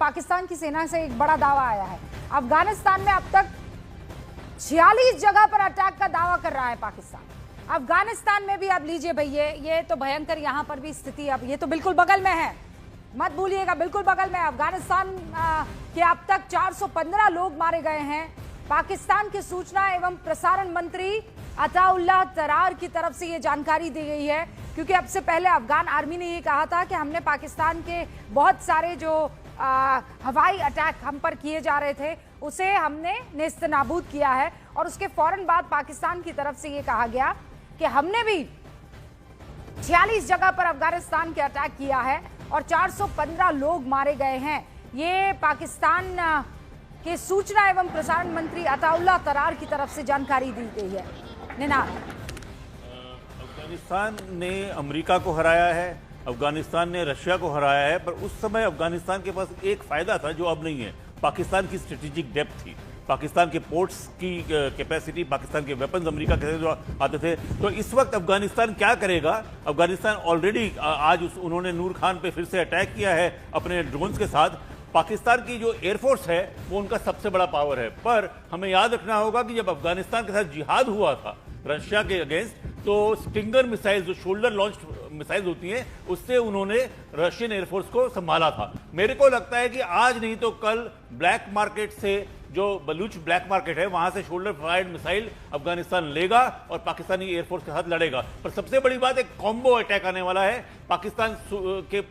पाकिस्तान की सेना से एक बड़ा दावा आया है। अफगानिस्तान में अब तक 46 जगह पर अटैक का दावा कर रहा है पाकिस्तान। अफगानिस्तान में भी आप लीजिए भैया, ये तो भयंकर, यहां पर भी स्थिति, अब ये तो बिल्कुल बगल में है, मत भूलिएगा, बिल्कुल बगल में। अफगानिस्तान के अब तक 415 लोग मारे गए हैं। पाकिस्तान के सूचना एवं प्रसारण मंत्री अताउल्लाह तरार की तरफ से ये जानकारी दी गई है, क्योंकि अब से पहले अफगान आर्मी ने ये कहा था कि हमने पाकिस्तान के बहुत सारे जो हवाई अटैक हम पर किए जा रहे थे उसे हमने नेस्तनाबूद किया है। और उसके फौरन बाद पाकिस्तान की तरफ से ये कहा गया कि हमने भी 46 जगह पर अफगानिस्तान के अटैक किया है और 415 लोग मारे गए हैं। ये पाकिस्तान के सूचना एवं प्रसारण मंत्री अताउल्लाह तरार की तरफ से जानकारी दी गई है। निनाद, अफगानिस्तान ने अमेरिका को हराया है, अफगानिस्तान ने रशिया को हराया है, पर उस समय अफगानिस्तान के पास एक फायदा था जो अब नहीं है। पाकिस्तान की स्ट्रेटेजिक डेप्थ थी, पाकिस्तान के पोर्ट्स की कैपेसिटी, पाकिस्तान के वेपन्स अमेरिका के जो आते थे। तो इस वक्त अफगानिस्तान क्या करेगा? अफगानिस्तान ऑलरेडी आज उन्होंने नूर खान पे फिर से अटैक किया है अपने ड्रोन्स के साथ। पाकिस्तान की जो एयरफोर्स है वो उनका सबसे बड़ा पावर है, पर हमें याद रखना होगा कि जब अफगानिस्तान के साथ जिहाद हुआ था रशिया के अगेंस्ट, तो स्टिंगर मिसाइल, जो शोल्डर लॉन्च मिसाइल होती हैं, उससे उन्होंने रशियन एयरफोर्स को संभाला था। मेरे को लगता है कि आज नहीं तो कल ब्लैक मार्केट से, जो बलूच ब्लैक मार्केट है, वहां से शोल्डर फायर्ड मिसाइल अफगानिस्तान लेगा और पाकिस्तानी एयरफोर्स के साथ लड़ेगा। पर सबसे बड़ी बात, एक कॉम्बो अटैक आने वाला है। पाकिस्तान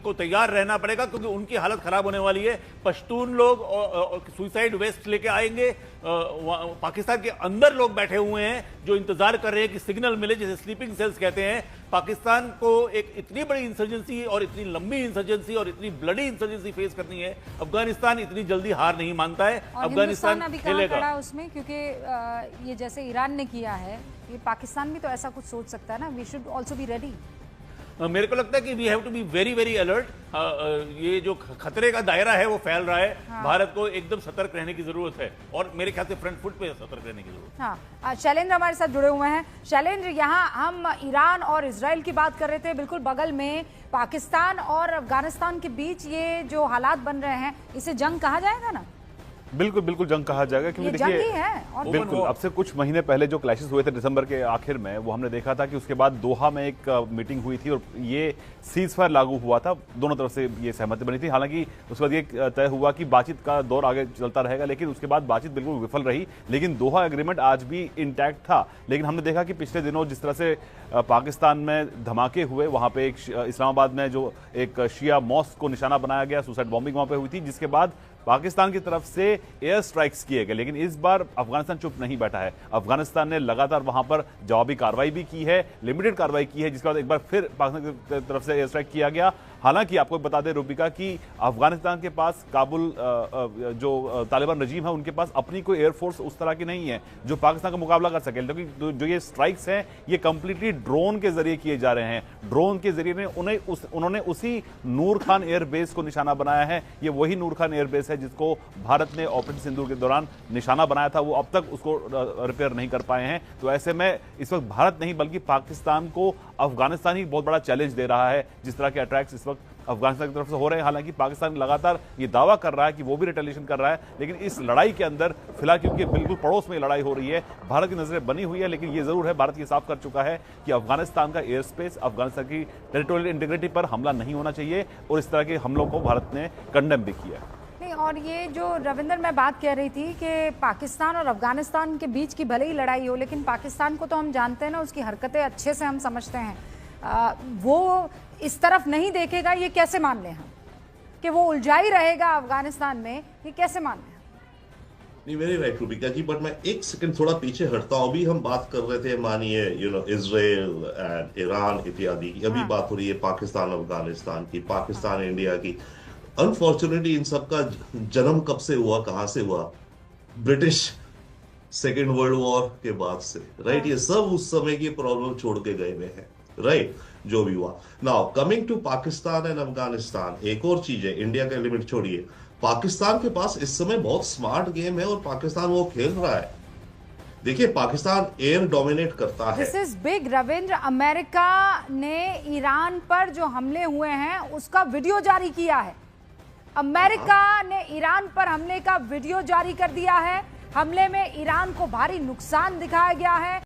को तैयार रहना पड़ेगा क्योंकि उनकी हालत खराब होने वाली है। पश्तून लोग और सुइसाइड वेस्ट लेके आएंगे। पाकिस्तान के अंदर लोग बैठे हुए हैं जो इंतजार कर रहे हैं कि सिग्नल मिले, जिसे स्लीपिंग सेल्स कहते हैं। पाकिस्तान को एक इतनी बड़ी इंसर्जेंसी और इतनी लंबी इंसर्जेंसी और इतनी ब्लडी इंसर्जेंसी फेस करनी है। अफगानिस्तान इतनी जल्दी हार नहीं मानता है। अफगानिस्तान अभी कहाँ खड़ा उसमें, क्योंकि ये जैसे ईरान ने किया है, ये पाकिस्तान भी तो ऐसा कुछ सोच सकता है ना। We should also be ready. मेरे को लगता है कि we have to be very very alert. ये जो खतरे का दायरा है वो फैल रहा है। हाँ। भारत को एकदम सतर्क रहने की जरूरत है और मेरे ख्याल से फ्रंट फुट पे सतर्क रहने की जरूरत है। हाँ, शैलेंद्र हमारे साथ जुड़े हुए हैं। शैलेंद्र, यहाँ हम ईरान और इजराइल की बात कर रहे थे, बिल्कुल बगल में पाकिस्तान और अफगानिस्तान के बीच ये जो हालात बन रहे हैं, इसे जंग कहा जाएगा ना? बिल्कुल बिल्कुल जंग कहा जाएगा, क्योंकि देखिए बिल्कुल अब से कुछ महीने पहले जो क्लैशेस हुए थे दिसंबर के आखिर में, वो हमने देखा था कि उसके बाद दोहा में एक मीटिंग हुई थी और ये सीज फायर लागू हुआ था। दोनों तरफ से ये सहमति बनी थी। हालांकि उसके बाद ये तय हुआ कि बातचीत का दौर आगे चलता रहेगा, लेकिन उसके बाद बातचीत बिल्कुल विफल रही। लेकिन दोहा एग्रीमेंट आज भी इंटैक्ट था। लेकिन हमने देखा कि पिछले दिनों जिस तरह से पाकिस्तान में धमाके हुए, वहां पे एक इस्लामाबाद में जो एक शिया मॉस्क को निशाना बनाया गया, सुसाइड बॉम्बिंग वहां पे हुई थी, जिसके बाद पाकिस्तान की तरफ से एयर स्ट्राइक्स किए गए। लेकिन इस बार अफगानिस्तान चुप नहीं बैठा है। अफगानिस्तान ने लगातार वहां पर जवाबी कार्रवाई भी की है, लिमिटेड कार्रवाई की है, जिसके बाद एक बार फिर पाकिस्तान की तरफ से एयर स्ट्राइक किया गया। हालांकि आपको बता दें रूबिका कि अफगानिस्तान के पास काबुल जो तालिबान रजीम है उनके पास अपनी कोई एयरफोर्स उस तरह की नहीं है जो पाकिस्तान का मुकाबला कर सके। क्योंकि जो ये स्ट्राइक्स हैं ये कंप्लीटली ड्रोन के जरिए किए जा रहे हैं। ड्रोन के जरिए उन्होंने उसी नूर खान एयरबेस को निशाना बनाया है। ये वही नूर खान एयरबेस है जिसको भारत ने ऑपरेशन सिंदूर के दौरान निशाना बनाया था। वो अब तक उसको रिपेयर नहीं कर पाए हैं। तो ऐसे में इस वक्त भारत नहीं बल्कि पाकिस्तान को अफगानिस्तान ही बहुत बड़ा चैलेंज दे रहा है। जिस तरह के अटैक्स इस वक्त अफगानिस्तान की तरफ से हो रहे हैं, हालांकि पाकिस्तान लगातार ये दावा कर रहा है कि वो भी रिटेलिएशन कर रहा है, लेकिन इस लड़ाई के अंदर फिलहाल क्योंकि बिल्कुल पड़ोस में लड़ाई हो रही है, भारत की नजरें बनी हुई है। लेकिन ये जरूर है, भारत ये साफ कर चुका है कि अफगानिस्तान का एयर स्पेस, अफगानिस्तान की टेरिटोरियल इंटीग्रिटी पर हमला नहीं होना चाहिए और इस तरह के हमलों को भारत ने कंडेम भी किया है। और ये जो रविंदर मैं बात कह रही थी कि पाकिस्तान और अफगानिस्तान के बीच की भले ही लड़ाई हो, लेकिन पाकिस्तान को तो हम जानते हैं ना, उसकी हरकतें अच्छे से हम समझते हैं। वो इस तरफ नहीं देखेगा, ये कैसे मान लें हम कि वो उलझा ही रहेगा अफगानिस्तान में? ये कैसे मान लें? नहीं, very right Rubika ji, but मैं एक सेकंड थोड़ा पीछे हटता हूँ। अभी हम बात कर रहे थे, मानिए इजराइल एंड ईरान इत्यादि की, अभी बात हो रही है पाकिस्तान अफगानिस्तान की, पाकिस्तान इंडिया की। अनफॉर्चुनेटली इन सब का जन्म कब से हुआ, कहां से हुआ? ब्रिटिश सेकेंड वर्ल्ड वॉर के बाद से, राइट? ये सब उस समय की प्रॉब्लम छोड़ के गए हुए हैं, राइट? जो भी हुआ। Now coming to Pakistan and Afghanistan, एक और चीज है, इंडिया का एलिमेंट छोड़िए, पाकिस्तान के पास इस समय बहुत स्मार्ट गेम है और पाकिस्तान वो खेल रहा है। देखिए, पाकिस्तान एयर डोमिनेट करता है। This is big Ravindra. America ने ईरान पर जो हमले हुए हैं उसका वीडियो जारी किया है। अमेरिका ने ईरान पर हमले का वीडियो जारी कर दिया है। हमले में ईरान को भारी नुकसान दिखाया गया है।